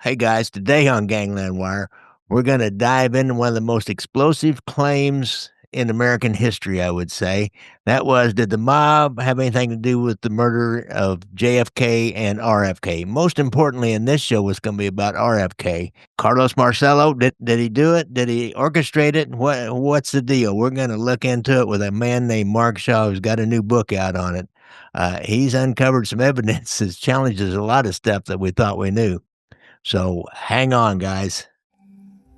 Hey guys, today on Gangland Wire, we're going to dive into one of the most explosive claims in American history, I would say. That was, did the mob have anything to do with the murder of JFK and RFK? Most importantly, in this show was going to be about RFK. Carlos Marcello, did he do it? Did he orchestrate it? What's the deal? We're going to look into it with a man named Mark Shaw who's got a new book out on it. He's uncovered some evidence that challenges a lot of stuff that we thought we knew. So hang on, guys.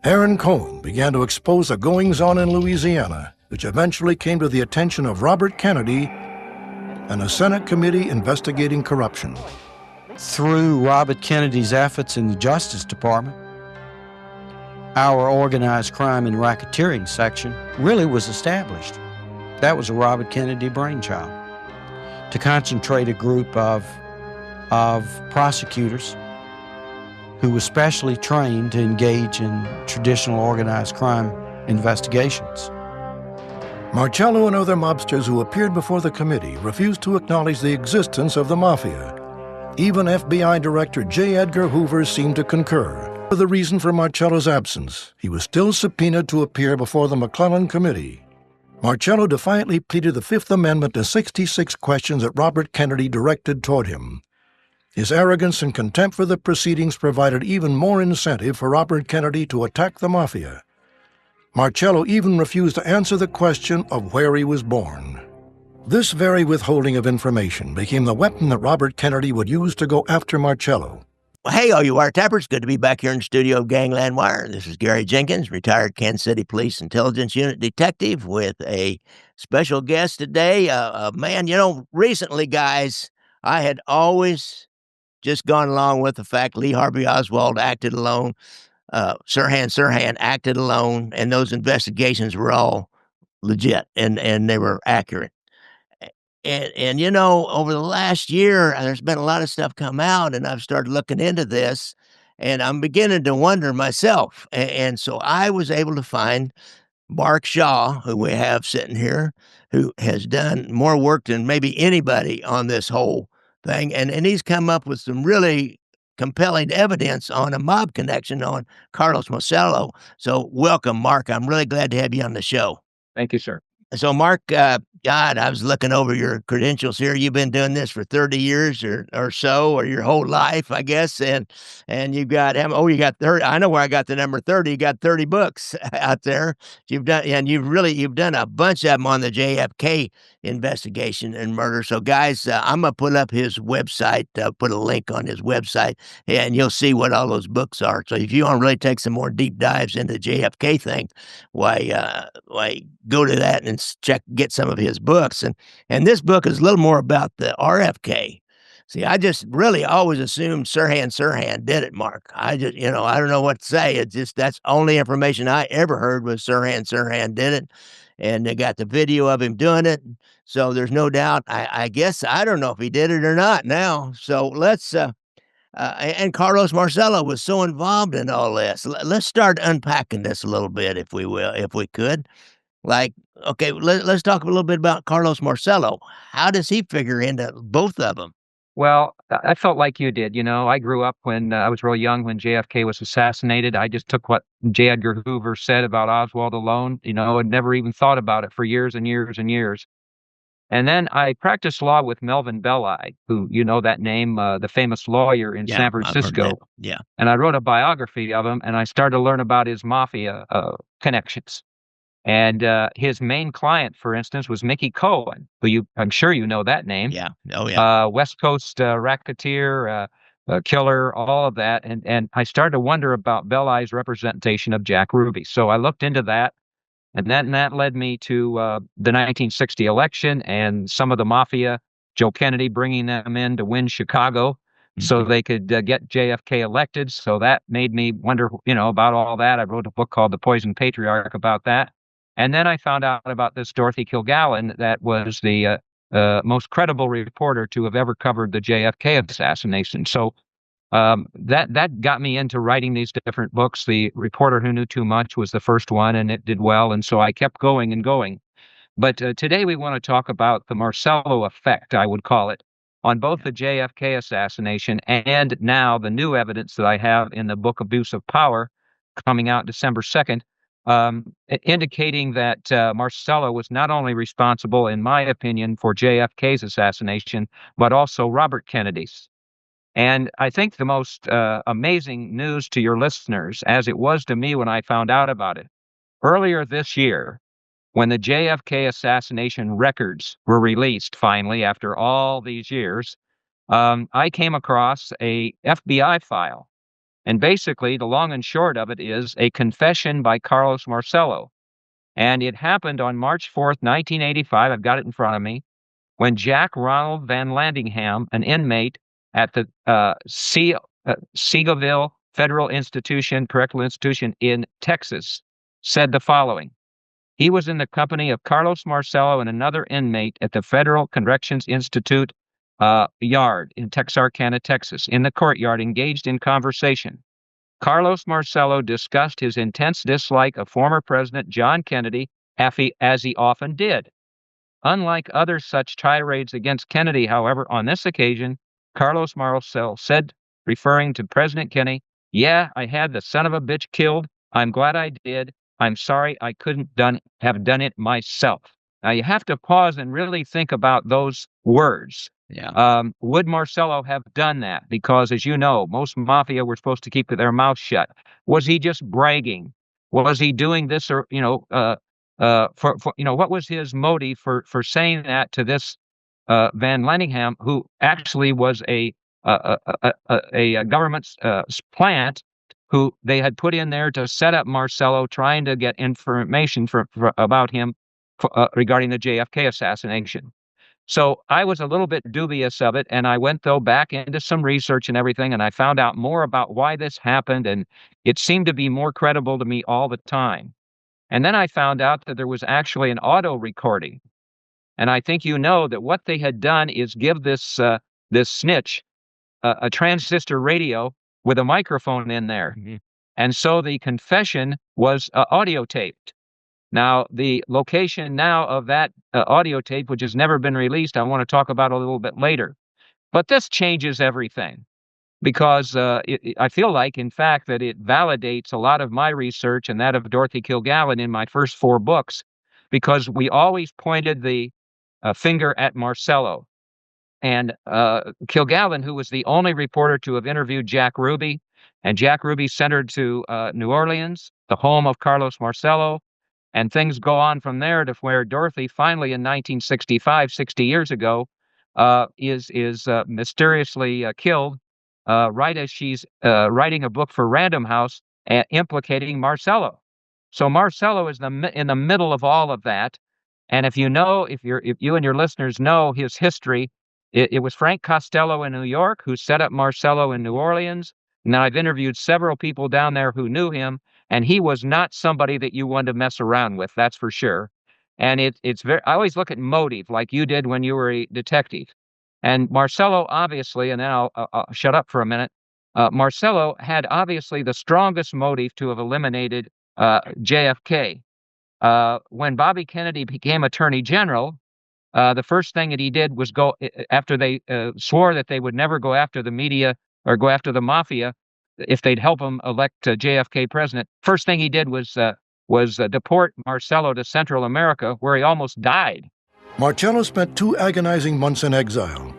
Aaron Cohen began to expose the goings-on in Louisiana, which eventually came to the attention of Robert Kennedy and a Senate committee investigating corruption. Through Robert Kennedy's efforts in the Justice Department, our organized crime and racketeering section really was established. That was a Robert Kennedy brainchild, to concentrate a group of prosecutors who was specially trained to engage in traditional organized crime investigations. Marcello and other mobsters who appeared before the committee refused to acknowledge the existence of the mafia. Even FBI Director J. Edgar Hoover seemed to concur. For the reason for Marcello's absence, he was still subpoenaed to appear before the McClellan Committee. Marcello defiantly pleaded the Fifth Amendment to 66 questions that Robert Kennedy directed toward him. His arrogance and contempt for the proceedings provided even more incentive for Robert Kennedy to attack the mafia. Marcello even refused to answer the question of where he was born. This very withholding of information became the weapon that Robert Kennedy would use to go after Marcello. Well, hey, all you wiretappers, good to be back here in the studio of Gangland Wire. This is Gary Jenkins, retired Kansas City Police Intelligence Unit detective, with a special guest today. Man, recently, guys, I had always just gone along with the fact Lee Harvey Oswald acted alone, Sirhan Sirhan acted alone, and those investigations were all legit and they were accurate. And over the last year, there's been a lot of stuff come out, and I've started looking into this, and I'm beginning to wonder myself. And so I was able to find Mark Shaw, who we have sitting here, who has done more work than maybe anybody on this whole thing. And he's come up with some really compelling evidence on a mob connection on Carlos Marcello. So welcome, Mark. I'm really glad to have you on the show. Thank you, sir. So, Mark, God, I was looking over your credentials here. You've been doing this for 30 years or so, or your whole life, I guess. And you've got, you got 30. I know where I got the number 30. You got 30 books out there. You've done a bunch of them on the JFK investigation and murder. So, guys, I'm going to put up his website, put a link on his website, and you'll see what all those books are. So if you want to really take some more deep dives into the JFK thing, why go to that and get some of his books. And this book is a little more about the RFK. See, I just really always assumed Sirhan Sirhan did it, Mark. I just, I don't know what to say. It's just, that's only information I ever heard was Sirhan Sirhan did it. And they got the video of him doing it. So there's no doubt. I guess, I don't know if he did it or not now. So let's, and Carlos Marcello was so involved in all this. Let's start unpacking this a little bit, if we could. Like, okay, let's talk a little bit about Carlos Marcello. How does he figure into both of them? Well, I felt like you did. I grew up when I was real young when JFK was assassinated. I just took what J. Edgar Hoover said about Oswald alone, and never even thought about it for years and years and years. And then I practiced law with Melvin Belli, who, that name, the famous lawyer in San Francisco. Yeah. And I wrote a biography of him, and I started to learn about his mafia connections. And his main client, for instance, was Mickey Cohen, who I'm sure you know that name. Yeah. Oh, yeah. West Coast racketeer, killer, all of that. And I started to wonder about Belli's representation of Jack Ruby. So I looked into that. And that led me to the 1960 election and some of the mafia, Joe Kennedy bringing them in to win Chicago so they could get JFK elected. So that made me wonder, about all that. I wrote a book called The Poisoned Patriarch about that. And then I found out about this Dorothy Kilgallen, that was the most credible reporter to have ever covered the JFK assassination. So that got me into writing these different books. The Reporter Who Knew Too Much was the first one, and it did well. And so I kept going and going. But today we want to talk about the Marcello effect, I would call it. on both the JFK assassination and now the new evidence that I have in the book Abuse of Power, coming out December 2nd, indicating that Marcello was not only responsible, in my opinion, for JFK's assassination, but also Robert Kennedy's. And I think the most amazing news to your listeners, as it was to me when I found out about it, earlier this year, when the JFK assassination records were released finally after all these years, I came across a FBI file. And basically, the long and short of it is a confession by Carlos Marcello. And it happened on March 4th, 1985. I've got it in front of me. When Jack Ronald Van Landingham, an inmate at the Seagoville Correctional Institution in Texas, said the following. He was in the company of Carlos Marcello and another inmate at the Federal Corrections Institute yard in Texarkana, Texas, in the courtyard, engaged in conversation. Carlos Marcello discussed his intense dislike of former President John Kennedy, as he often did. Unlike other such tirades against Kennedy, however, on this occasion, Carlos Marcello said, referring to President Kennedy, "Yeah, I had the son of a bitch killed. I'm glad I did. I'm sorry I couldn't have done it myself." Now you have to pause and really think about those words. Yeah. Would Marcello have done that? Because, as you know, most mafia were supposed to keep their mouth shut. Was he just bragging? Was he doing this, or what was his motive for saying that to this Van Landingham, who actually was a government plant who they had put in there to set up Marcello, trying to get information about him regarding the JFK assassination. So I was a little bit dubious of it, and I went, though, back into some research and everything, and I found out more about why this happened, and it seemed to be more credible to me all the time. And then I found out that there was actually an auto recording. And I think you know that what they had done is give this snitch a transistor radio with a microphone in there. Mm-hmm. And so the confession was audio taped. Now, the location now of that audio tape, which has never been released, I want to talk about a little bit later. But this changes everything, because I feel like, in fact, that it validates a lot of my research and that of Dorothy Kilgallen in my first 4 books, because we always pointed the finger at Marcello. And Kilgallen, who was the only reporter to have interviewed Jack Ruby, and Jack Ruby sent her to New Orleans, the home of Carlos Marcello, and things go on from there to where Dorothy finally, in 1965, 60 years ago, is mysteriously killed right as she's writing a book for Random House implicating Marcello. So Marcello is in the middle of all of that. And if you and your listeners know his history, it was Frank Costello in New York who set up Marcello in New Orleans. Now, I've interviewed several people down there who knew him, and he was not somebody that you wanted to mess around with, that's for sure. And it's very, I always look at motive, like you did when you were a detective. And Marcello, obviously, and then I'll shut up for a minute. Marcello had obviously the strongest motive to have eliminated JFK. When Bobby Kennedy became Attorney General, the first thing that he did was go after they swore that they would never go after the media or go after the mafia if they'd help him elect JFK president. First thing he did was deport Marcello to Central America, where he almost died. Marcello spent 2 agonizing months in exile.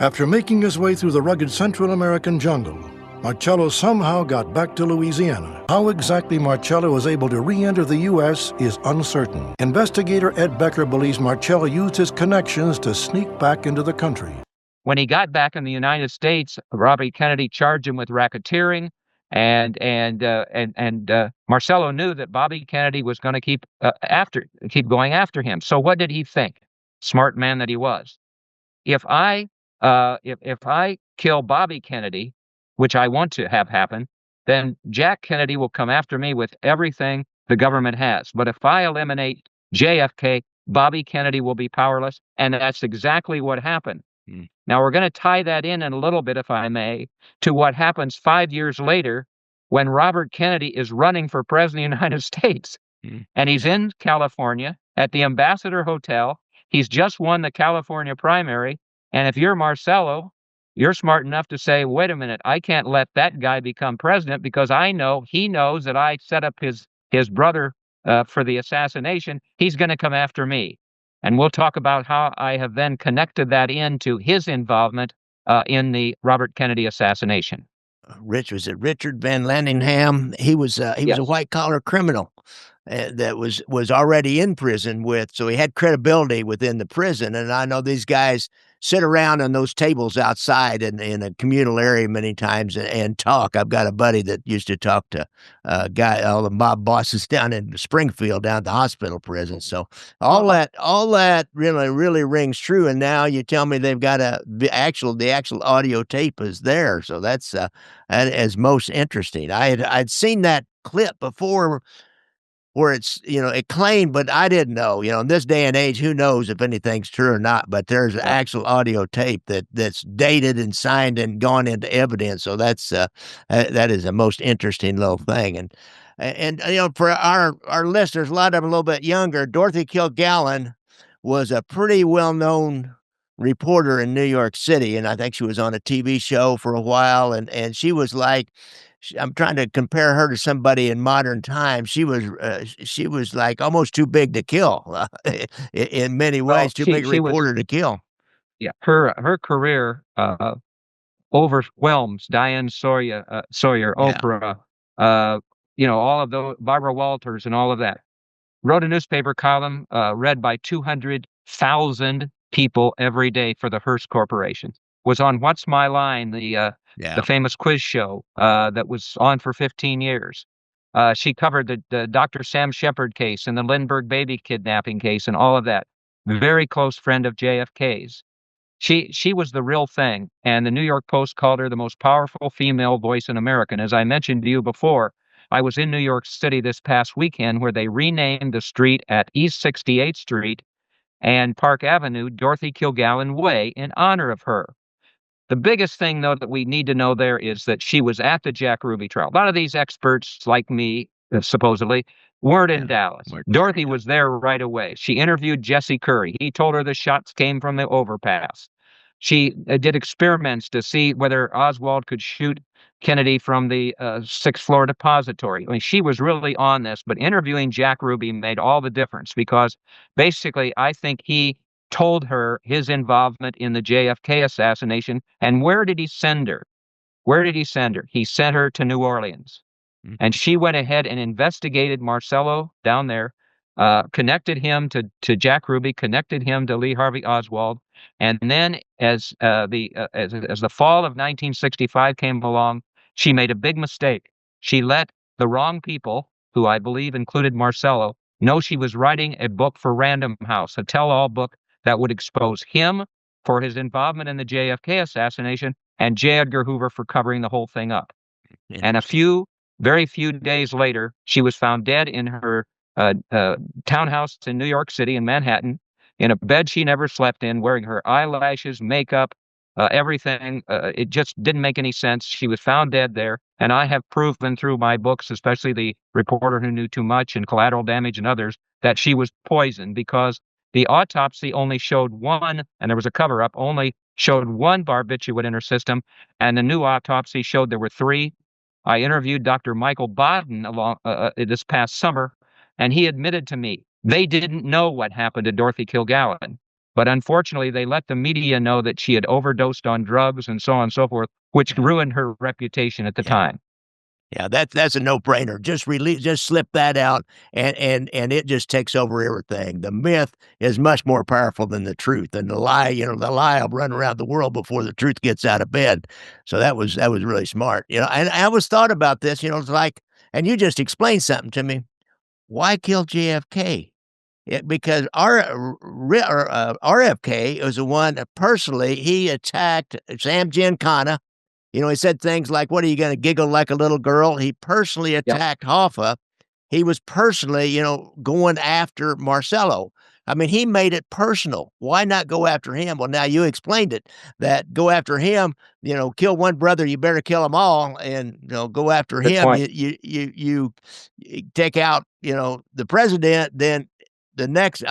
After making his way through the rugged Central American jungle, Marcello somehow got back to Louisiana. How exactly Marcello was able to re-enter the U.S. is uncertain. Investigator Ed Becker believes Marcello used his connections to sneak back into the country. When he got back in the United States, Robert Kennedy charged him with racketeering, and Marcello knew that Bobby Kennedy was going to keep going after him. So what did he think? Smart man that he was. If I kill Bobby Kennedy, which I want to have happen, then Jack Kennedy will come after me with everything the government has. But if I eliminate JFK, Bobby Kennedy will be powerless, and that's exactly what happened. Now, we're going to tie that in a little bit, if I may, to what happens 5 years later when Robert Kennedy is running for president of the United States. And he's in California at the Ambassador Hotel. He's just won the California primary, And if you're Marcello, you're smart enough to say, wait a minute, I can't let that guy become president because I know he knows that I set up his brother for the assassination. He's going to come after me. And we'll talk about how I have then connected that into his involvement in the Robert Kennedy assassination. Was it Richard Van Landingham? He was a Yes. white collar criminal that was already in prison so he had credibility within the prison. And I know these guys sit around on those tables outside in a communal area many times and talk. I've got a buddy that used to talk to all the mob bosses down in Springfield, down at the hospital prison. So all that really rings true. And now you tell me they've got the actual audio tape is there. So that is most interesting. I'd seen that clip before where it claimed, but I didn't know. In this day and age, who knows if anything's true or not? But there's Yeah. actual audio tape that's dated and signed and gone into evidence. So that is a most interesting little thing. And for our listeners, a lot of them a little bit younger, Dorothy Kilgallen was a pretty well known reporter in New York City, and I think she was on a TV show for a while, and she was like, I'm trying to compare her to somebody in modern times. She was like almost too big to kill in many Well, ways, too big a she was, reporter to kill. yeah, her career overwhelms Diane Sawyer, Yeah, Oprah, all of those, Barbara Walters, and all of that. Wrote a newspaper column read by 200,000 people every day for the Hearst Corporation. Was on What's My Line, the yeah, famous quiz show that was on for 15 years. She covered the Dr. Sam Shepard case and the Lindbergh baby kidnapping case and all of that. Very close friend of JFK's. She was the real thing, and the New York Post called her the most powerful female voice in America. And as I mentioned to you before, I was in New York City this past weekend where they renamed the street at East 68th Street and Park Avenue Dorothy Kilgallen Way in honor of her. The biggest thing, though, that we need to know there is that she was at the Jack Ruby trial. A lot of these experts, like me, supposedly, weren't in yeah. Dallas. Dorothy was there right away. She interviewed Jesse Curry. He told her the shots came from the overpass. She did experiments to see whether Oswald could shoot Kennedy from the sixth floor depository. I mean, she was really on this, but interviewing Jack Ruby made all the difference because basically, I think he told her his involvement in the JFK assassination. And where did he send her? Where did he send her? He sent her to New Orleans. Mm. And she went ahead and investigated Marcello down there, connected him to Jack Ruby, connected him to Lee Harvey Oswald. And then as the fall of 1965 came along, she made a big mistake. She let the wrong people, who I believe included Marcello, know she was writing a book for Random House, a tell-all book that would expose him for his involvement in the JFK assassination and J. Edgar Hoover for covering the whole thing up. And very few days later, she was found dead in her townhouse in New York City in Manhattan, in a bed she never slept in, wearing her eyelashes, makeup, everything. It just didn't make any sense. She was found dead there. And I have proven through my books, especially The Reporter Who Knew Too Much and Collateral Damage and others, that she was poisoned because the autopsy only showed one, and there was a cover-up, only showed one barbiturate in her system, and the new autopsy showed there were three. I interviewed Dr. Michael Baden this past summer, and he admitted to me they didn't know what happened to Dorothy Kilgallen. But unfortunately, they let the media know that she had overdosed on drugs and so on and so forth, which ruined her reputation at the Yeah. time. Yeah, that's a no-brainer. Just slip that out, and it just takes over everything. The myth is much more powerful than the truth, and the lie will run around the world before the truth gets out of bed. So that was really smart. And I always thought about this. It's like, and you just explained something to me. Why kill JFK? Because RFK was the one that personally he attacked Sam Giancana. He said things like, "What are you gonna giggle like a little girl?" He personally Yep. attacked Hoffa. He was personally, going after Marcello. I mean, he made it personal. Why not go after him? Well, now you explained it, that go after him, kill one brother, you better kill them all, and, go after Good him. point. You take out, the president, then the next,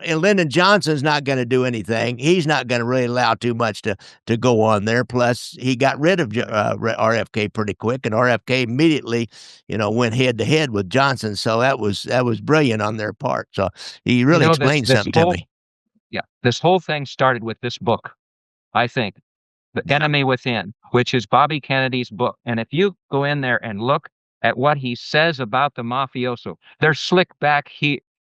and Lyndon Johnson's not gonna do anything. He's not gonna really allow too much to go on there. Plus, he got rid of RFK pretty quick, and RFK immediately, went head to head with Johnson. So that was brilliant on their part. So he You really know, explained something to me. this whole thing started with this book, I think, The Yeah, Enemy Within, which is Bobby Kennedy's book. And if you go in there and look at what he says about the mafioso, their slick back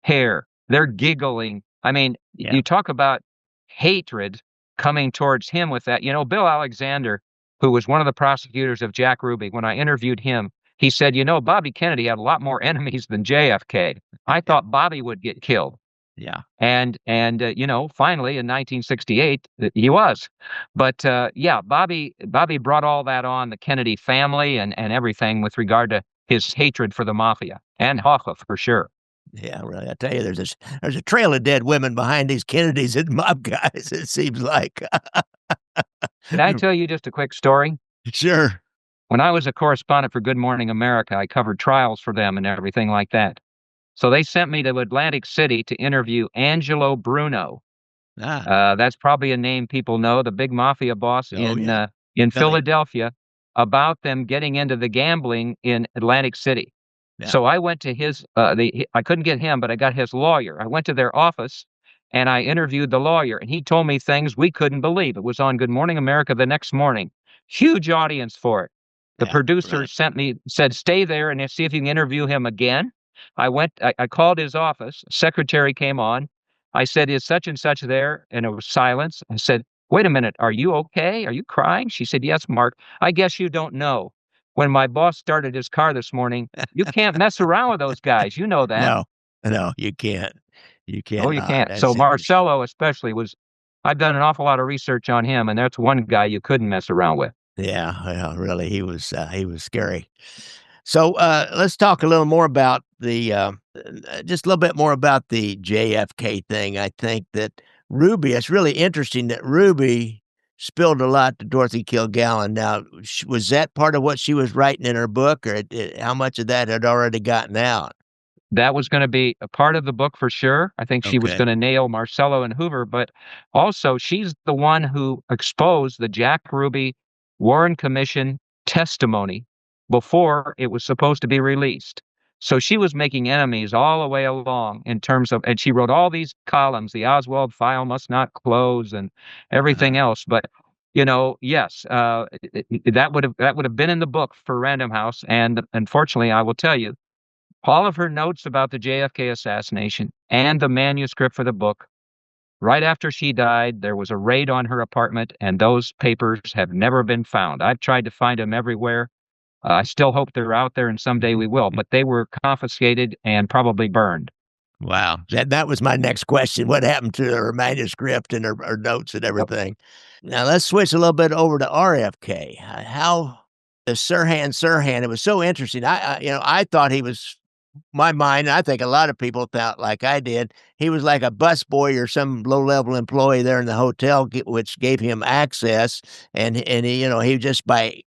hair, they're giggling. I mean, yeah, you talk about hatred coming towards him with that. You know, Bill Alexander, who was one of the prosecutors of Jack Ruby, when I interviewed him, he said, Bobby Kennedy had a lot more enemies than JFK. I thought Bobby would get killed. yeah. And finally in 1968, he was. But yeah, Bobby brought all that on the Kennedy family and everything with regard to his hatred for the mafia and Hoffa for sure. Yeah, really. I tell you, there's a trail of dead women behind these Kennedys and mob guys, it seems like. Can I tell you just a quick story? Sure. When I was a correspondent for Good Morning America, I covered trials for them and everything like that. So they sent me to Atlantic City to interview Angelo Bruno. Ah, That's probably a name people know, the big mafia boss oh, yeah. in Philly. Philadelphia, about them getting into the gambling in Atlantic City. Yeah. So I went to I couldn't get him, but I got his lawyer. I went to their office and I interviewed the lawyer, and he told me things we couldn't believe. It was on Good Morning America the next morning. Huge audience for it. The Yeah, producer really. said, stay there and see if you can interview him again. I called his office. Secretary came on. I said, is such and such there? And it was silence. I said, wait a minute. Are you okay? Are you crying? She said, yes, Mark. I guess you don't know. When my boss started his car this morning, you can't mess around with those guys. You know that. No, no, you can't. You Oh, you cannot. can't. So That's interesting. Marcello especially I've done an awful lot of research on him, and that's one guy you couldn't mess around with. Yeah, really, he was scary. So, let's talk a little more about just a little bit more about the JFK thing. I think that it's really interesting that Ruby spilled a lot to Dorothy Kilgallen. Now, was that part of what she was writing in her book, or how much of that had already gotten out? That was gonna be a part of the book for sure. I think she was Okay. gonna nail Marcello and Hoover, but also she's the one who exposed the Jack Ruby Warren Commission testimony before it was supposed to be released. So she was making enemies all the way along in terms of, and she wrote all these columns, the Oswald file must not close and Uh-huh. everything else. But yes, that would have been in the book for Random House, and unfortunately, I will tell you, all of her notes about the JFK assassination and the manuscript for the book. Right after she died, there was a raid on her apartment, and those papers have never been found. I've tried to find them everywhere. I still hope they're out there, and someday we will, but they were confiscated and probably burned. Wow. That was my next question. What happened to her manuscript and her notes and Yep. everything? Now let's switch a little bit over to RFK. How the Sirhan Sirhan, it was so interesting. I thought he was my mind, I think a lot of people thought like I did, he was like a busboy or some low-level employee there in the hotel, which gave him access, and he just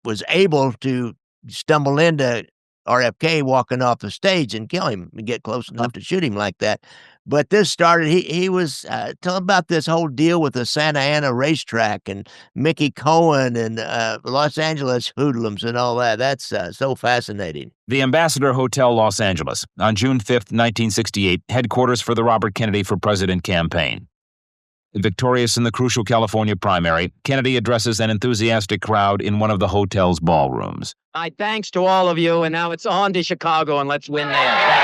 was able to stumble into RFK walking off the stage and kill him and get close enough to shoot him like that. But this started, he was, tell about this whole deal with the Santa Ana racetrack and Mickey Cohen and Los Angeles hoodlums and all that. That's so fascinating. The Ambassador Hotel, Los Angeles, on June 5th, 1968, headquarters for the Robert Kennedy for President campaign. Victorious in the crucial California primary, Kennedy addresses an enthusiastic crowd in one of the hotel's ballrooms. My thanks to all of you, and now it's on to Chicago, and let's win there.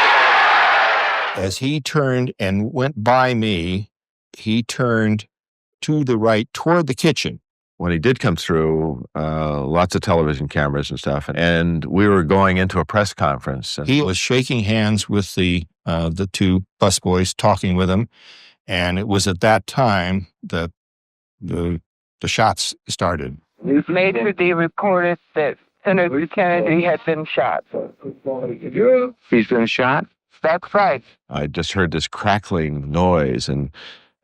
As he turned and went by me, he turned to the right toward the kitchen. When he did come through, lots of television cameras and stuff, and we were going into a press conference. He was shaking hands with the two busboys, talking with them, and it was at that time that the shots started. Later, they reported that Senator Kennedy had been shot. He's been shot? That's right. I just heard this crackling noise and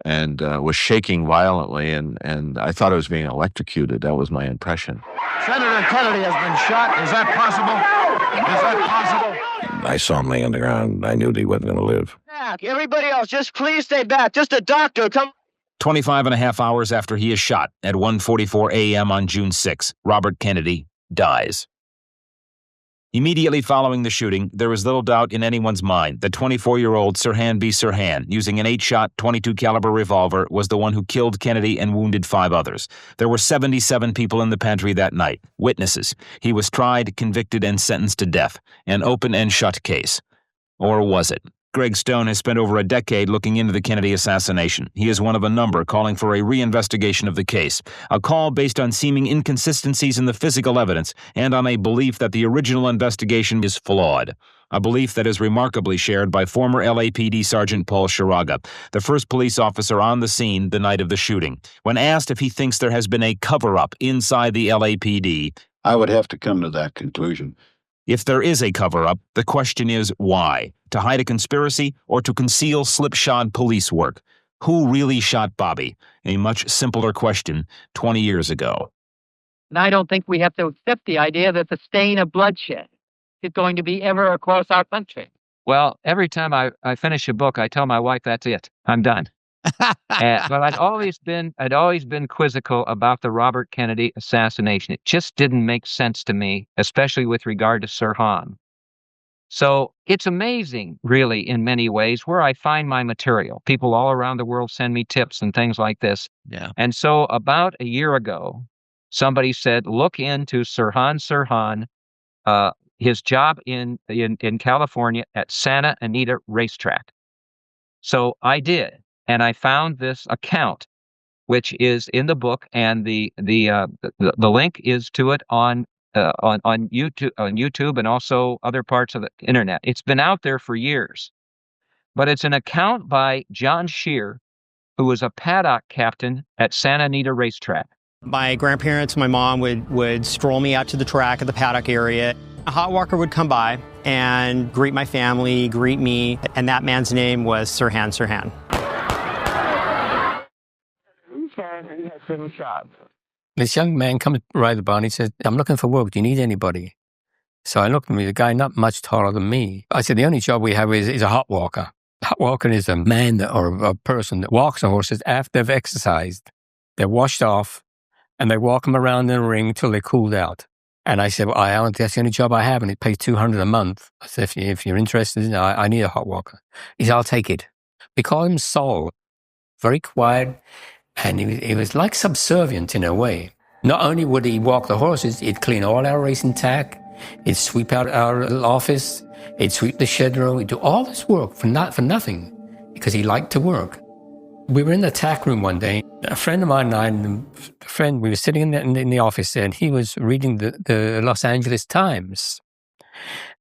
was shaking violently, and I thought I was being electrocuted. That was my impression. Senator Kennedy has been shot. Is that possible? Is that possible? I saw him laying on the ground. I knew that he wasn't going to live. Yeah, back. Everybody else, just please stay back. Just a doctor, come. 25 and a half hours after he is shot at 1:44 a.m. on June 6, Robert Kennedy dies. Immediately following the shooting, there was little doubt in anyone's mind that 24-year-old Sirhan Sirhan, using an 8-shot, .22 caliber revolver, was the one who killed Kennedy and wounded 5 others. There were 77 people in the pantry that night, witnesses. He was tried, convicted, and sentenced to death. An open and shut case. Or was it? Greg Stone has spent over a decade looking into the Kennedy assassination. He is one of a number calling for a reinvestigation of the case, a call based on seeming inconsistencies in the physical evidence and on a belief that the original investigation is flawed, a belief that is remarkably shared by former LAPD Sergeant Paul Shiraga, the first police officer on the scene the night of the shooting. When asked if he thinks there has been a cover-up inside the LAPD, I would have to come to that conclusion. If there is a cover-up, the question is why? To hide a conspiracy or to conceal slipshod police work? Who really shot Bobby? A much simpler question 20 years ago. And I don't think we have to accept the idea that the stain of bloodshed is going to be ever across our country. Well, every time I finish a book, I tell my wife, that's it. I'm done. But I'd always been quizzical about the Robert Kennedy assassination. It just didn't make sense to me, especially with regard to Sirhan. So it's amazing, really, in many ways, where I find my material. People all around the world send me tips and things like this. Yeah. And so about a year ago, somebody said, look into Sirhan Sirhan, his job in California at Santa Anita Racetrack. So I did. And I found this account, which is in the book, and the link is to it on YouTube and also other parts of the internet. It's been out there for years, but it's an account by John Shear, who was a paddock captain at Santa Anita Racetrack. My grandparents, my mom would stroll me out to the track at the paddock area. A hot walker would come by and greet my family, greet me, and that man's name was Sirhan Sirhan. This young man comes right by and he said, I'm looking for work. Do you need anybody? So I looked at me, the guy not much taller than me. I said, the only job we have is a hot walker. Hot walker is a man or a person that walks the horses after they've exercised. They're washed off and they walk them around in a ring till they cooled out. And I said, well, that's the only job I have and it pays $200 a month. I said, if you're interested, I need a hot walker. He said, I'll take it. We call him Saul. Very quiet. And he was like subservient in a way. Not only would he walk the horses, he'd clean all our racing tack, he'd sweep out our little office, he'd sweep the shed row, he'd do all this work for nothing, because he liked to work. We were in the tack room one day. A friend of mine and we were sitting in the office there, and he was reading the Los Angeles Times.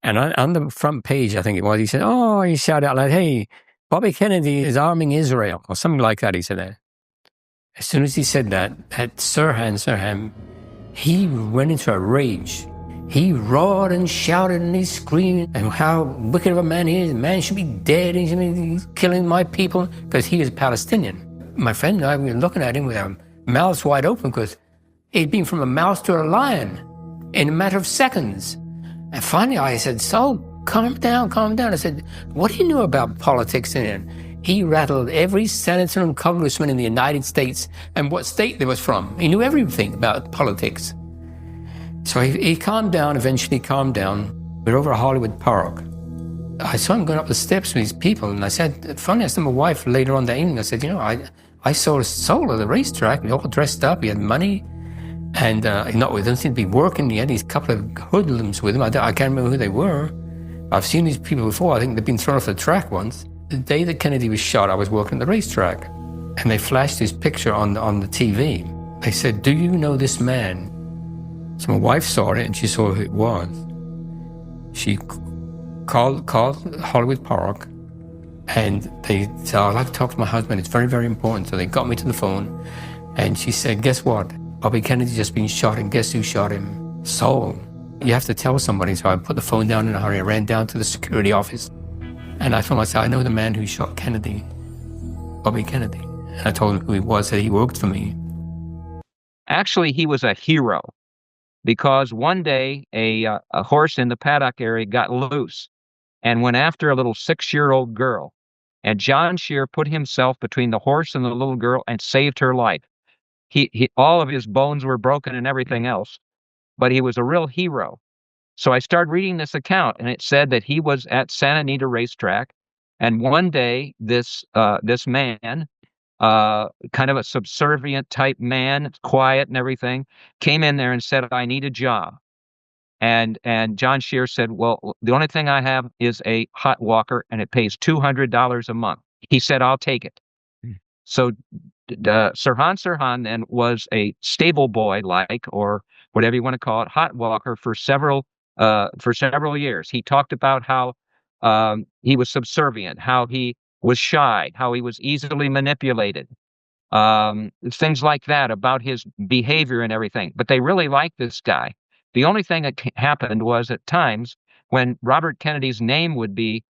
And on the front page, I think it was, he said, he shouted out loud, hey, Bobby Kennedy is arming Israel, or something like that, he said that. As soon as he said that Sirhan, he went into a rage. He roared and shouted and he screamed and how wicked of a man he is. A man should be dead. He's killing my people because he is Palestinian. My friend and I were looking at him with our mouths wide open because he'd been from a mouse to a lion in a matter of seconds. And finally I said, so calm down. I said, what do you know about politics in it? He rattled every senator and congressman in the United States and what state they was from. He knew everything about politics. So he calmed down, eventually calmed down. We're over at Hollywood Park. I saw him going up the steps with these people, and I said, funny, I said to my wife later on that evening, I said, I saw a soul at the racetrack, all dressed up, he had money, and he didn't seem to be working. He had these couple of hoodlums with him. I can't remember who they were. I've seen these people before. I think they've been thrown off the track once. The day that Kennedy was shot, I was working the racetrack, and they flashed his picture on the TV. They said, do you know this man? So my wife saw it, and she saw who it was. She called Hollywood Park, and they said, I'd like to talk to my husband. It's very, very important. So they got me to the phone, and she said, guess what? Bobby Kennedy's just been shot, and guess who shot him? Saul. You have to tell somebody. So I put the phone down in a hurry. I ran down to the security office. And I told myself, I know the man who shot Kennedy, Bobby Kennedy. And I told him who he was, that he worked for me. Actually, he was a hero because one day a horse in the paddock area got loose and went after a little 6-year-old girl. And John Shear put himself between the horse and the little girl and saved her life. He all of his bones were broken and everything else, but he was a real hero. So I started reading this account, and it said that he was at Santa Anita Racetrack, and one day this man, kind of a subservient type man, quiet and everything, came in there and said, "I need a job." And John Shear said, "Well, the only thing I have is a hot walker, and it pays $200 a month." He said, "I'll take it." So Sirhan Sirhan then was a stable boy, like, or whatever you want to call it, hot walker for several years. He talked about how he was subservient, how he was shy, how he was easily manipulated, things like that about his behavior and everything. But they really liked this guy. The only thing that happened was at times when Robert Kennedy's name would be,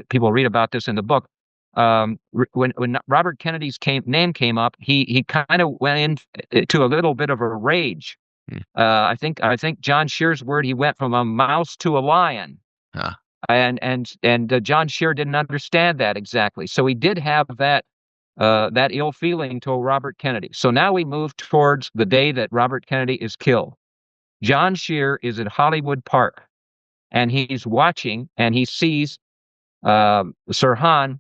people read about this in the book, when Robert Kennedy's name came up, he kind of went into a little bit of a rage. I think John Shear's word, he went from a mouse to a lion. Huh. And John Shear didn't understand that exactly. So he did have that ill feeling toward Robert Kennedy. So now we move towards the day that Robert Kennedy is killed. John Shear is at Hollywood Park, and he's watching, and he sees Sirhan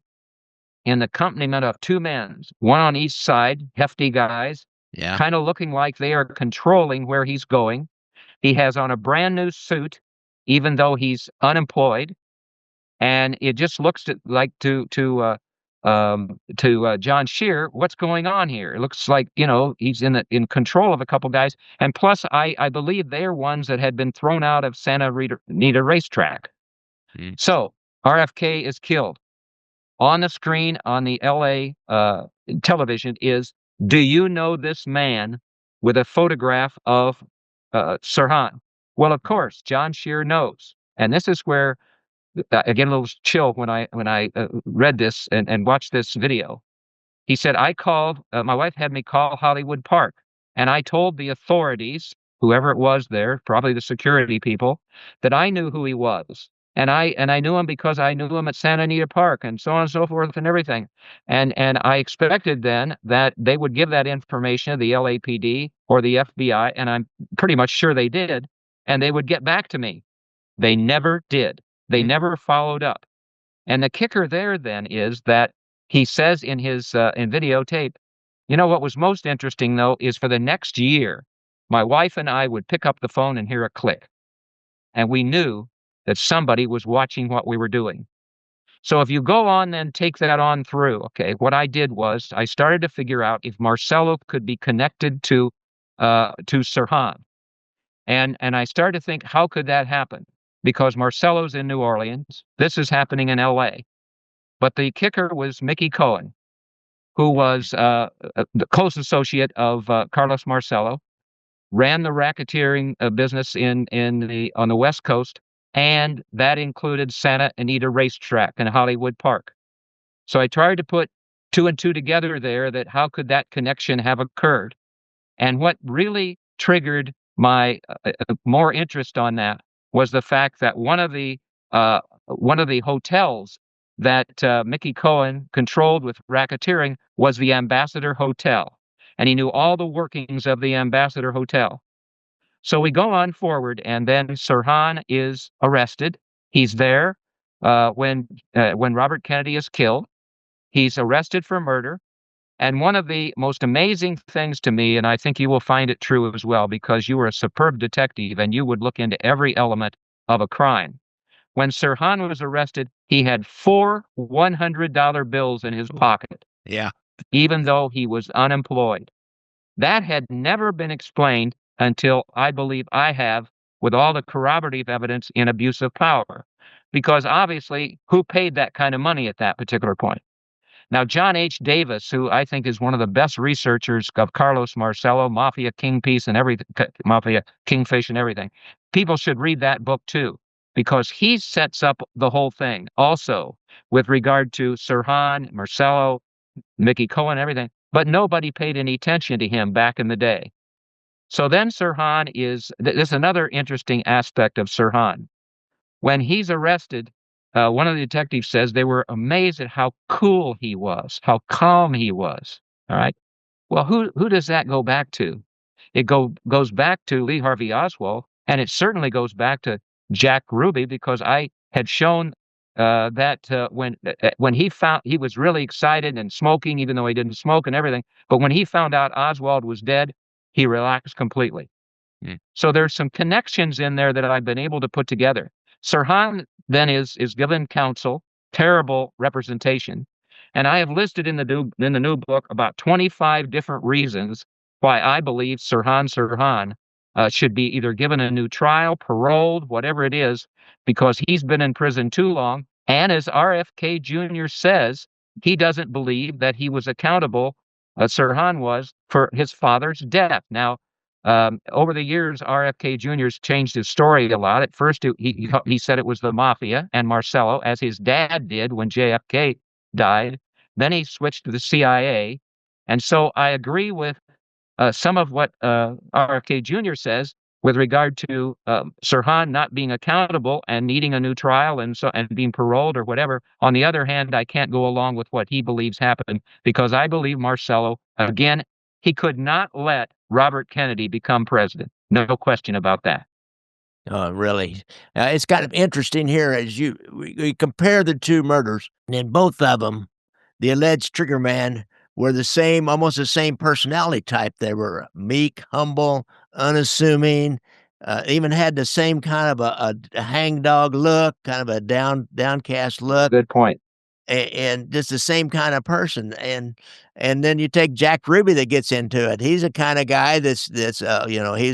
in the accompaniment of two men, one on each side, hefty guys, kind of looking like they are controlling where he's going. He has on a brand new suit, even though he's unemployed, and it just looks like to John Shear, what's going on here? It looks like, he's in control of a couple guys, and plus, I believe they're ones that had been thrown out of Santa Anita Racetrack. So RFK is killed. On the screen on the LA television is, "Do you know this man?" with a photograph of Sirhan. Well, of course, John Shear knows, and this is where I get a little chill when I read this and watched this video. He said, "I called. My wife had me call Hollywood Park, and I told the authorities, whoever it was there, probably the security people, that I knew who he was." And I knew him because I knew him at Santa Anita Park and so on and so forth and everything. And I expected then that they would give that information to the LAPD or the FBI, and I'm pretty much sure they did, and they would get back to me. They never did. They never followed up. And the kicker there then is that he says in his in videotape, what was most interesting though is for the next year, my wife and I would pick up the phone and hear a click. And we knew that somebody was watching what we were doing. So if you go on then take that on through, okay, what I did was I started to figure out if Marcello could be connected to Sirhan. And I started to think, how could that happen? Because Marcello's in New Orleans. This is happening in LA. But the kicker was Mickey Cohen, who was the close associate of Carlos Marcello, ran the racketeering business on the West Coast, and that included Santa Anita Racetrack and Hollywood Park. So I tried to put two and two together there, that how could that connection have occurred? And what really triggered my more interest on that was the fact that one of the hotels that Mickey Cohen controlled with racketeering was the Ambassador Hotel, and he knew all the workings of the Ambassador Hotel. So we go on forward, and then Sirhan is arrested. He's there when Robert Kennedy is killed. He's arrested for murder. And one of the most amazing things to me, and I think you will find it true as well, because you were a superb detective and you would look into every element of a crime. When Sirhan was arrested, he had 4 $100 bills in his pocket. Yeah. Even though he was unemployed. That had never been explained until I believe I have, with all the corroborative evidence in abuse of power. Because obviously, who paid that kind of money at that particular point? Now, John H. Davis, who I think is one of the best researchers of Carlos Marcello, Mafia Kingpiece and everything, Mafia Kingfish and everything, people should read that book too, because he sets up the whole thing also with regard to Sirhan, Marcello, Mickey Cohen, everything, but nobody paid any attention to him back in the day. So then Sirhan is, this is another interesting aspect of Sirhan. When he's arrested, one of the detectives says they were amazed at how cool he was, how calm he was. All right. Well, who does that go back to? It goes back to Lee Harvey Oswald, and it certainly goes back to Jack Ruby, because I had shown that when he was really excited and smoking, even though he didn't smoke and everything, but when he found out Oswald was dead, he relaxed completely. So there's some connections in there that I've been able to put together. Sirhan then is given counsel, terrible representation, and I have listed in the new book about 25 different reasons why I believe Sirhan Sirhan should be either given a new trial, paroled, whatever it is, because he's been in prison too long. And as RFK Jr. says, he doesn't believe that he was accountable, Sirhan was, for his father's death. Now, over the years, RFK Jr.'s changed his story a lot. At first, he said it was the Mafia and Marcello, as his dad did when JFK died. Then he switched to the CIA. And so I agree with some of what RFK Jr. says with regard to Sirhan not being accountable and needing a new trial and being paroled or whatever. On the other hand, I can't go along with what he believes happened, because I believe Marcello, again, he could not let Robert Kennedy become president. No question about that. Really. It's kind of interesting here as we compare the two murders, and in both of them, the alleged trigger man were the same, almost the same personality type. They were meek, humble, unassuming, even had the same kind of a hangdog look, kind of a downcast look. Good point. And just the same kind of person, and then you take Jack Ruby that gets into it. He's a kind of guy that's he's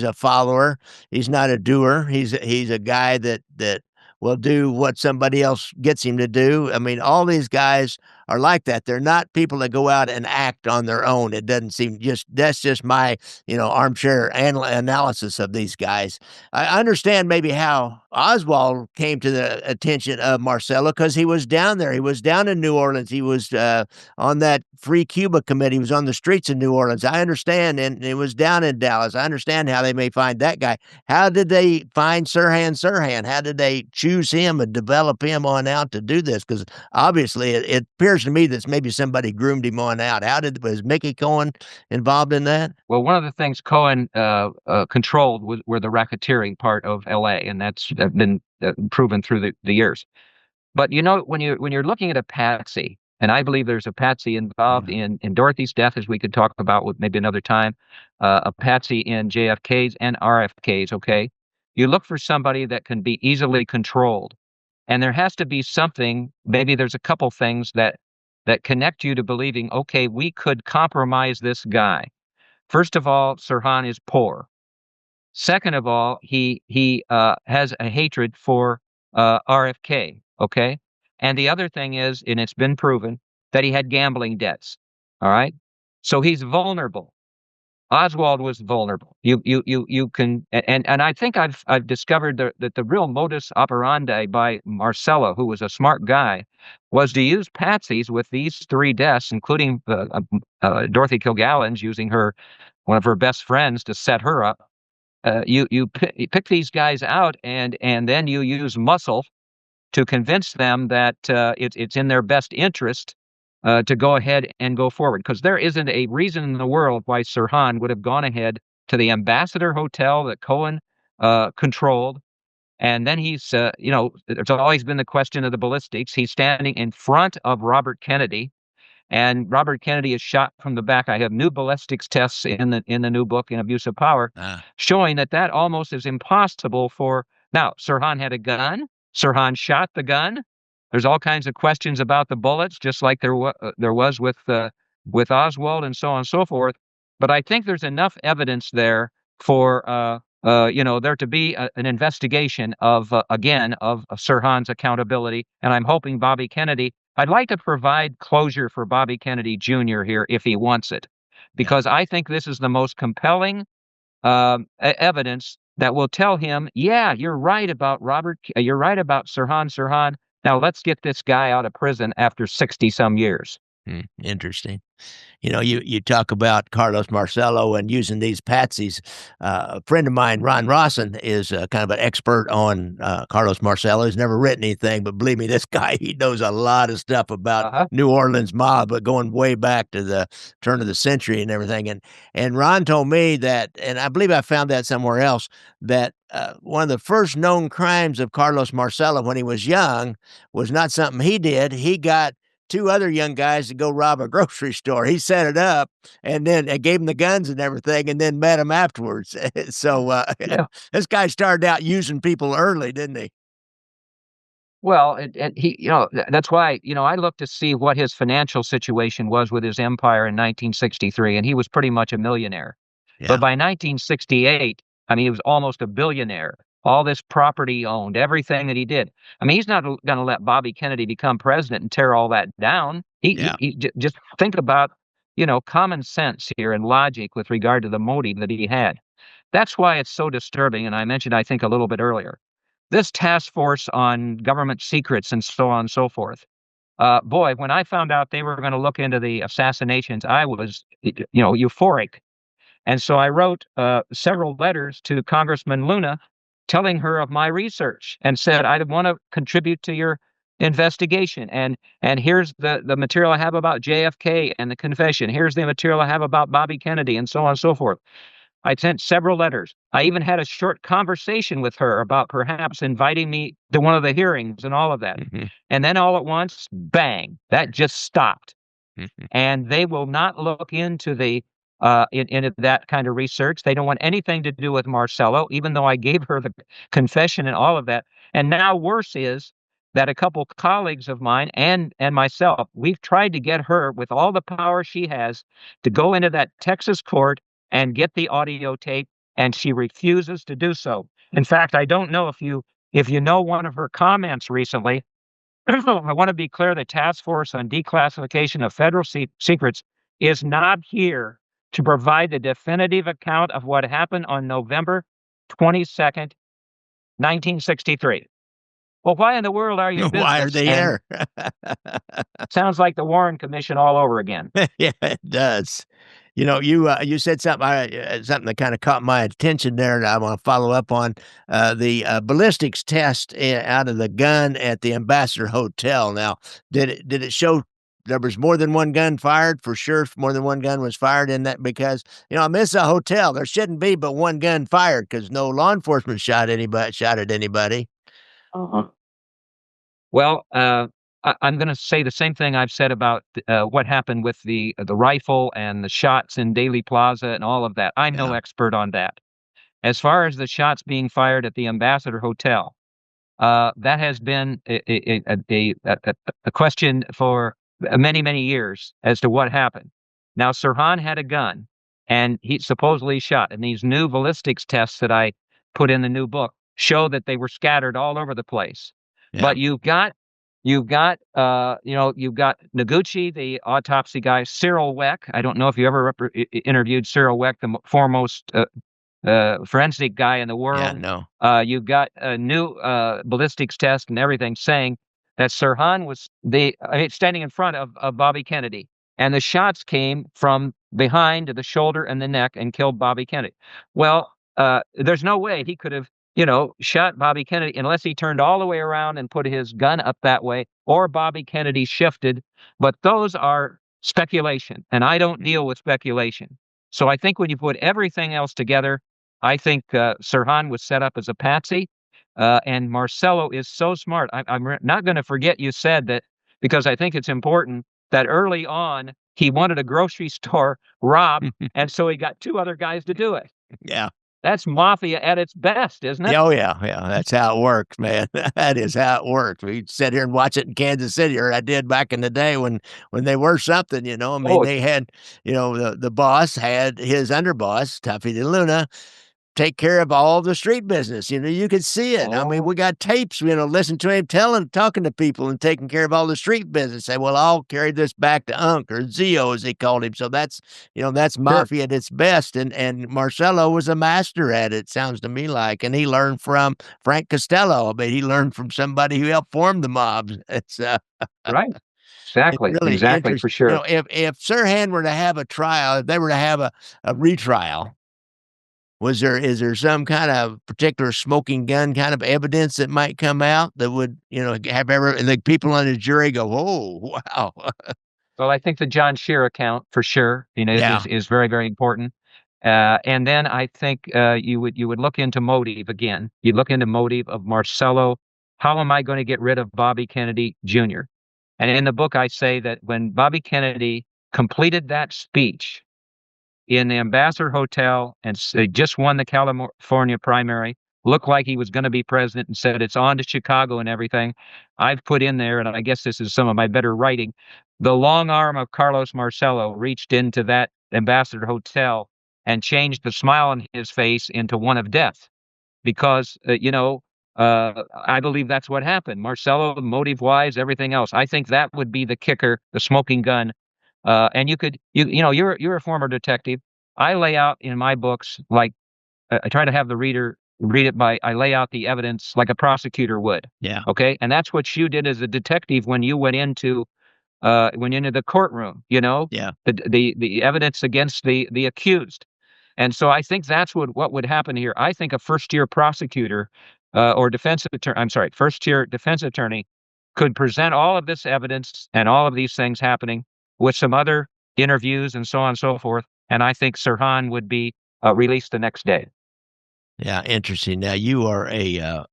a follower. He's not a doer. He's a guy that will do what somebody else gets him to do. I mean, all these guys are like that. They're not people that go out and act on their own. It doesn't seem that's just my armchair analysis of these guys. I understand maybe how Oswald came to the attention of Marcello, because he was down there. He was down in New Orleans. He was on that Free Cuba committee. He was on the streets in New Orleans. I understand, and it was down in Dallas. I understand how they may find that guy. How did they find Sirhan Sirhan? How did they choose him and develop him on out to do this? Because obviously it appears to me that maybe somebody groomed him on out. Was Mickey Cohen involved in that? Well, one of the things Cohen controlled were the racketeering part of L.A., and that's been proven through the years. But when you're looking at a patsy, and I believe there's a patsy involved in Dorothy's death, as we could talk about with maybe another time, a patsy in JFK's and RFK's. Okay, you look for somebody that can be easily controlled, and there has to be something. Maybe there's a couple things that connect you to believing, okay, we could compromise this guy. First of all, Sirhan is poor. Second of all, he has a hatred for RFK, okay? And the other thing is, and it's been proven, that he had gambling debts, all right? So he's vulnerable. Oswald was vulnerable. You can, and I think I've discovered that the real modus operandi by Marcello, who was a smart guy, was to use patsies with these three deaths, including Dorothy Kilgallen's, using one of her best friends to set her up. You pick these guys out, and then you use muscle to convince them that it's in their best interest to go ahead and go forward. Because there isn't a reason in the world why Sirhan would have gone ahead to the Ambassador Hotel that Cohen controlled. And then he's, there's always been the question of the ballistics. He's standing in front of Robert Kennedy, and Robert Kennedy is shot from the back. I have new ballistics tests in the new book, in Abuse of Power, showing that almost is impossible for. Now, Sirhan had a gun. Sirhan shot the gun. There's all kinds of questions about the bullets, just like there was with Oswald and so on and so forth. But I think there's enough evidence there for there to be an investigation of Sirhan's accountability. And I'm hoping Bobby Kennedy. I'd like to provide closure for Bobby Kennedy Jr. here if he wants it, because I think this is the most compelling evidence that will tell him, yeah, you're right about you're right about Sirhan Sirhan. Now let's get this guy out of prison after 60 some years. Interesting. You talk about Carlos Marcello and using these patsies. A friend of mine, Ron Rawson, is kind of an expert on Carlos Marcello. He's never written anything, but believe me, this guy, he knows a lot of stuff about New Orleans mob, but going way back to the turn of the century and everything. And Ron told me that, and I believe I found that somewhere else, that one of the first known crimes of Carlos Marcello when he was young was not something he did. He got two other young guys to go rob a grocery store. He set it up and then gave them the guns and everything and then met them afterwards. So this guy started out using people early, didn't he? Well, and he, that's why, I looked to see what his financial situation was with his empire in 1963, and he was pretty much a millionaire. Yeah. But by 1968, I mean, he was almost a billionaire. All this property owned, everything that he did. I mean, he's not going to let Bobby Kennedy become president and tear all that down. Just think about, common sense here and logic with regard to the motive that he had. That's why it's so disturbing. And I mentioned, I think, a little bit earlier, this task force on government secrets and so on and so forth. Boy, when I found out they were going to look into the assassinations, I was, euphoric. And so I wrote several letters to Congressman Luna telling her of my research and said, I want to contribute to your investigation. And here's the material I have about JFK and the confession. Here's the material I have about Bobby Kennedy and so on and so forth. I sent several letters. I even had a short conversation with her about perhaps inviting me to one of the hearings and all of that. And then all at once, bang, that just stopped. And they will not look into the into that kind of research. They don't want anything to do with Marcello, even though I gave her the confession and all of that. And now worse is that a couple colleagues of mine and myself, we've tried to get her, with all the power she has, to go into that Texas court and get the audio tape, and she refuses to do so. In fact, I don't know if you know one of her comments recently. I want to be clear, the Task Force on Declassification of Federal Secrets is not here to provide the definitive account of what happened on November 22nd, 1963. Well, why in the world are you Why are they here? Sounds like the Warren Commission all over again. Yeah, it does. You said something something that kind of caught my attention there, and I want to follow up on the ballistics test out of the gun at the Ambassador Hotel. Now, did it show there was more than one gun fired? For sure, more than one gun was fired in that, because I mean, it's a hotel. There shouldn't be but one gun fired because no law enforcement shot at anybody. Well, I'm going to say the same thing I've said about what happened with the rifle and the shots in Daley Plaza and all of that. I'm no expert on that. As far as the shots being fired at the Ambassador Hotel, that has been a question for many, many years as to what happened. Now, Sirhan had a gun, and he supposedly shot. And these new ballistics tests that I put in the new book show that they were scattered all over the place. Yeah. But you've got Noguchi, the autopsy guy, Cyril Weck. I don't know if you ever interviewed Cyril Weck, the foremost forensic guy in the world. Yeah, no. You've got a new ballistics test and everything saying that Sirhan was standing in front of Bobby Kennedy, and the shots came from behind to the shoulder and the neck and killed Bobby Kennedy. Well, there's no way he could have shot Bobby Kennedy unless he turned all the way around and put his gun up that way, or Bobby Kennedy shifted. But those are speculation, and I don't deal with speculation. So I think when you put everything else together, I think Sirhan was set up as a patsy, and Marcello is so smart. I'm not going to forget you said that, because I think it's important, that early on he wanted a grocery store robbed, and so he got two other guys to do it. Yeah. That's mafia at its best, isn't it? Oh, yeah. That's how it works, man. That is how it works. We sit here and watch it in Kansas City, or I did back in the day when they were something, I mean, they had, the boss had his underboss, Tuffy de Luna, take care of all the street business. You could see it. I mean, we got tapes, listen to him talking to people and taking care of all the street business. Say, well, I'll carry this back to Unc, or Zio, as he called him. So that's mafia at its best. And Marcello was a master at it, sounds to me like. And he learned from Frank Costello. I mean, he learned from somebody who helped form the mobs. It's right. It's Exactly, really exactly, for interesting. You sure. know, if Sirhan were to have a trial, if they were to have a retrial, is there some kind of particular smoking gun kind of evidence that might come out that would, have the people on the jury go, "Oh, wow." Well, I think the John Shear account for sure, Yeah. is very, very important. And then I think you would look into motive again. You look into motive of Marcello. How am I going to get rid of Bobby Kennedy Jr.? And in the book, I say that when Bobby Kennedy completed that speech in the Ambassador Hotel and just won the California primary, looked like he was going to be president and said it's on to Chicago and everything. I've put in there, and I guess this is some of my better writing, the long arm of Carlos Marcello reached into that Ambassador Hotel and changed the smile on his face into one of death because, I believe that's what happened. Marcello, motive wise, everything else. I think that would be the kicker, the smoking gun. And you're a former detective. I lay out in my books, like, I try to have the reader read it I lay out the evidence like a prosecutor would. Yeah. Okay. And that's what you did as a detective when you went into the courtroom, Yeah. the evidence against the accused. And so I think that's what would happen here. I think a first-year prosecutor or defensive attorney, I'm sorry, first-year defense attorney could present all of this evidence and all of these things happening with some other interviews and so on and so forth. And I think Sirhan would be released the next day. Yeah, interesting. Now you are an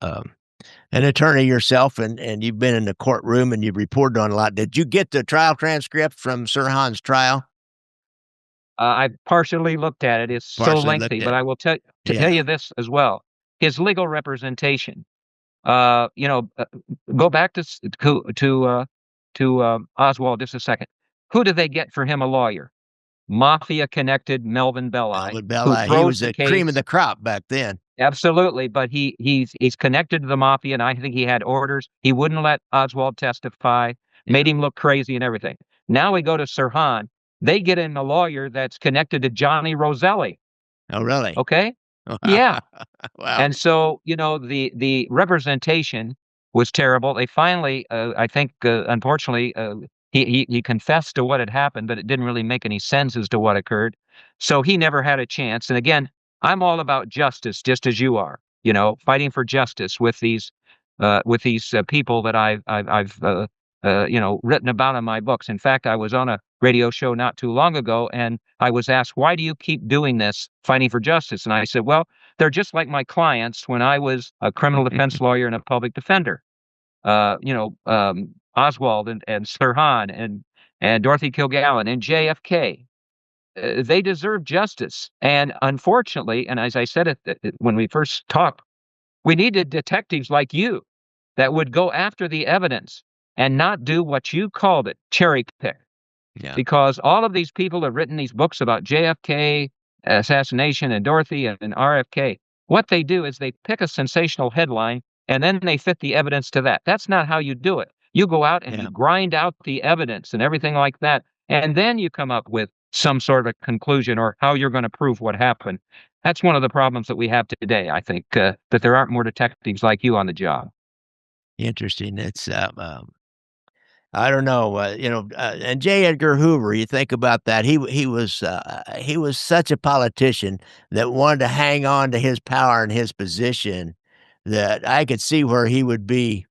attorney yourself, and you've been in the courtroom and you've reported on a lot. Did you get the trial transcript from Sirhan's trial? I partially looked at it. It's so Partially lengthy, looked but at. I will tell Yeah. you this as well. His legal representation. Uh, you know, uh, Go back to Oswald just a second. Who do they get for him a lawyer? Mafia-connected Melvin Belli, Melvin who Belli, he throws was the the cream of case. the crop back then. Absolutely, but he's connected to the mafia, and I think he had orders. He wouldn't let Oswald testify, made him look crazy and everything. Now we go to Sirhan. They get in a lawyer that's connected to Johnny Roselli. Oh, really? Okay? Yeah. Wow. And so, the representation was terrible. They finally, I think, unfortunately, he confessed to what had happened, but it didn't really make any sense as to what occurred. So he never had a chance. And again, I'm all about justice, just as you are. Fighting for justice with these people that I've written about in my books. In fact, I was on a radio show not too long ago, and I was asked, "Why do you keep doing this, fighting for justice?" And I said, "Well, they're just like my clients when I was a criminal defense lawyer and a public defender. Oswald and Sirhan and Dorothy Kilgallen and JFK. They deserve justice. And unfortunately, and as I said when we first talked, we needed detectives like you that would go after the evidence and not do what you called it, cherry pick. Yeah. Because all of these people have written these books about JFK, assassination, and Dorothy and RFK. What they do is they pick a sensational headline and then they fit the evidence to that. That's not how you do it. You go out and Yeah. you grind out the evidence and everything like that, and then you come up with some sort of conclusion or how you're going to prove what happened. That's one of the problems that we have today, I think, that there aren't more detectives like you on the job. Interesting. It's, I don't know, and J. Edgar Hoover, you think about that, he was such a politician that wanted to hang on to his power and his position that I could see where he would be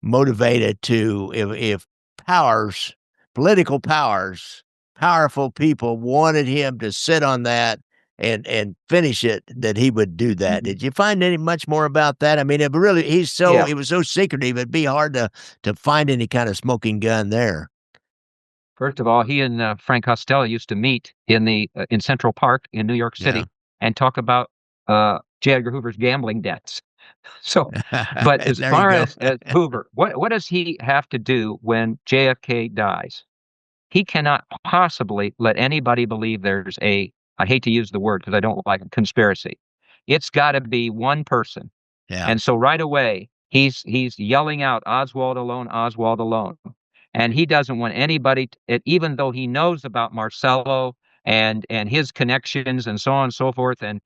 motivated to if powers, political powers, powerful people wanted him to sit on that and finish it, that he would do that. Did you find any much more about that? I mean, it really Yeah. he was so secretive, it'd be hard to find any kind of smoking gun there. First of all, he and Frank Costello used to meet in Central Park in New York Yeah. City and talk about J. Edgar Hoover's gambling debts. So, but as There you far go. as Hoover, what does he have to do when JFK dies? He cannot possibly let anybody believe there's I hate to use the word because I don't like it, conspiracy. It's got to be one person. Yeah. And so right away, he's yelling out, "Oswald alone, Oswald alone." And he doesn't want anybody, even though he knows about Marcello and his connections and so on and so forth, and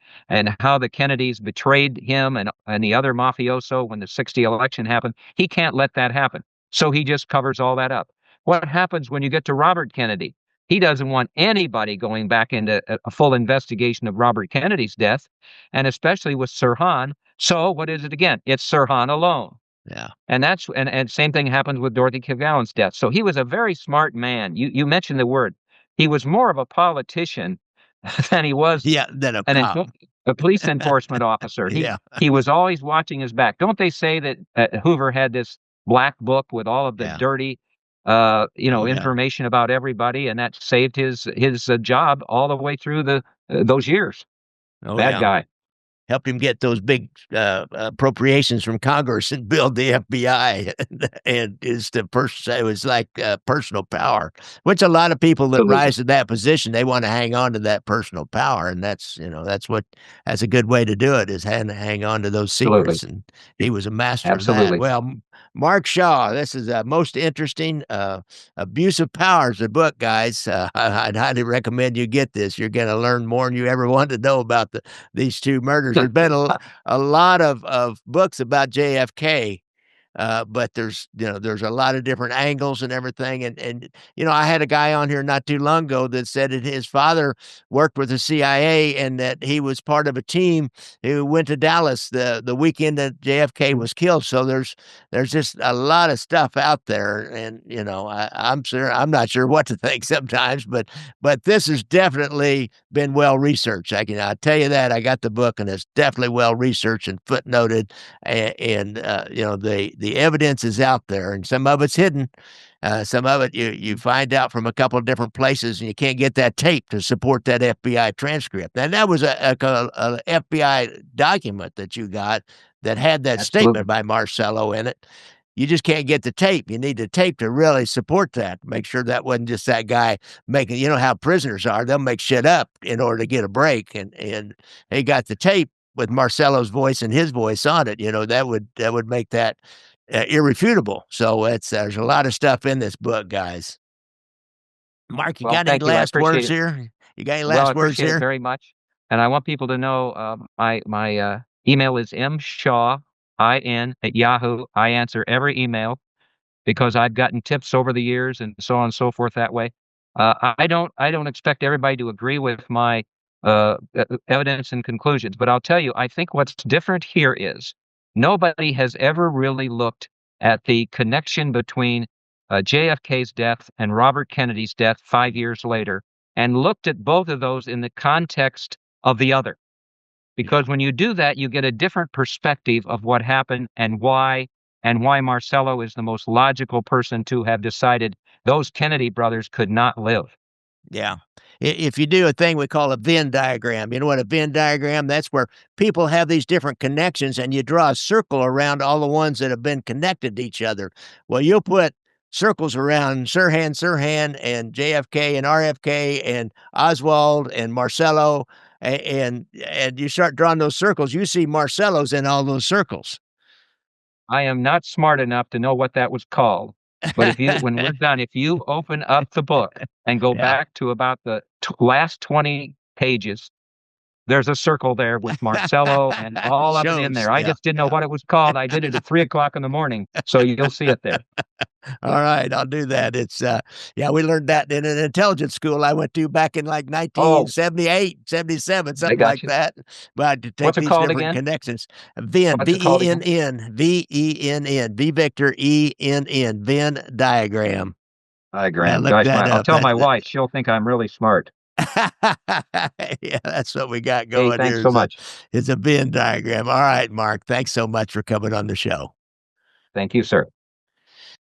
how the Kennedys betrayed him and the other mafioso when the '60 election happened. He can't let that happen. So he just covers all that up. What happens when you get to Robert Kennedy? He doesn't want anybody going back into a full investigation of Robert Kennedy's death, and especially with Sirhan. So what is it again? It's Sirhan alone. Yeah. And same thing happens with Dorothy Kilgallen's death. So he was a very smart man. You mentioned the word. He was more of a politician than he was than a an cop. a police enforcement officer. Yeah. He was always watching his back. Don't they say that Hoover had this black book with all of the dirty, information about everybody, and that saved his job all the way through those years. Bad guy. Helped him get those big appropriations from Congress and build the FBI, and it was like personal power, which a lot of people that rise to that position, they want to hang on to that personal power, and that's a good way to do it, is hang on to those secrets, and he was a master of that. Well, Mark Shaw, this is a most interesting Abuse of Power is the book, guys. I'd highly recommend you get this. You're going to learn more than you ever wanted to know about these two murders. There's been a lot of books about JFK, but there's a lot of different angles and everything. And I had a guy on here not too long ago that said that his father worked with the CIA and that he was part of a team who went to Dallas the weekend that JFK was killed. So there's just a lot of stuff out there, and I'm not sure what to think sometimes, but this has definitely been well researched. I tell you that. I got the book, and it's definitely well researched and footnoted, and the evidence is out there, and some of it's hidden. Some of it you find out from a couple of different places, and you can't get that tape to support that FBI transcript. And that was a FBI document that you got that had that statement by Marcello in it. You just can't get the tape. You need the tape to really support that. Make sure that wasn't just that guy making. You know how prisoners are; they'll make shit up in order to get a break. And he got the tape with Marcello's voice and his voice on it. That would make that irrefutable. So there's a lot of stuff in this book, guys. Mark, you got any last words here? You got any last words here? I appreciate it very much, and I want people to know my email is mshaw@yahoo. I answer every email because I've gotten tips over the years and so on and so forth that way. I don't expect everybody to agree with my evidence and conclusions, but I'll tell you, I think what's different here is nobody has ever really looked at the connection between JFK's death and Robert Kennedy's death 5 years later, and looked at both of those in the context of the other. Because when you do that, you get a different perspective of what happened and why Marcello is the most logical person to have decided those Kennedy brothers could not live. Yeah. If you do a thing we call a Venn diagram, you know what a Venn diagram? That's where people have these different connections, and you draw a circle around all the ones that have been connected to each other. Well, you'll put circles around Sirhan Sirhan and JFK and RFK and Oswald and Marcello, and you start drawing those circles. You see Marcello's in all those circles. I am not smart enough to know what that was called. But when we're done, if you open up the book and go back to about the last 20 pages, there's a circle there with Marcello and all of it in there. I just didn't know what it was called. I did it at 3:00 in the morning, so you'll see it there. All right, I'll do that. It's we learned that in an intelligence school I went to back in like 1978, 77, something like that. But to take these different connections. Venn, V-E-N-N, V-E-N-N, V Victor, E-N-N, Venn diagram. I'll tell my wife. She'll think I'm really smart. Yeah, that's what we got going here. Thanks so much. It's a Venn diagram. All right, Mark, thanks so much for coming on the show. Thank you, sir.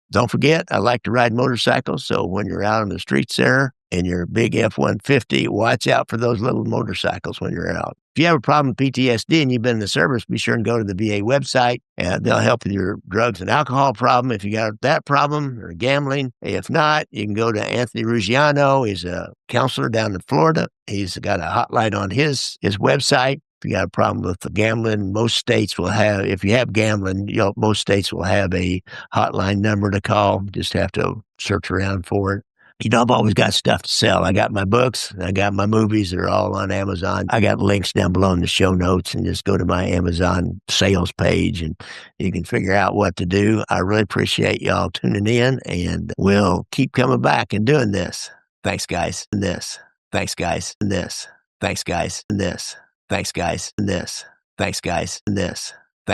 Don't forget, I like to ride motorcycles, so when you're out on the streets there in your big F-150, watch out for those little motorcycles when you're out. If you have a problem with PTSD and you've been in the service, be sure and go to the VA website, and they'll help with your drugs and alcohol problem if you got that problem, or gambling. If not, you can go to Anthony Ruggiano. He's a counselor down in Florida. He's got a hotline on his website. If you got a problem with the gambling, most states will have, if you have gambling, most states will have a hotline number to call. Just have to search around for it. I've always got stuff to sell. I got my books, I got my movies, they're all on Amazon. I got links down below in the show notes, and just go to my Amazon sales page and you can figure out what to do. I really appreciate y'all tuning in, and we'll keep coming back and doing this. Thanks, guys. And this. Thanks, guys. And this. Thanks, guys. And this. Thanks, guys. And this. Thanks, guys. And this.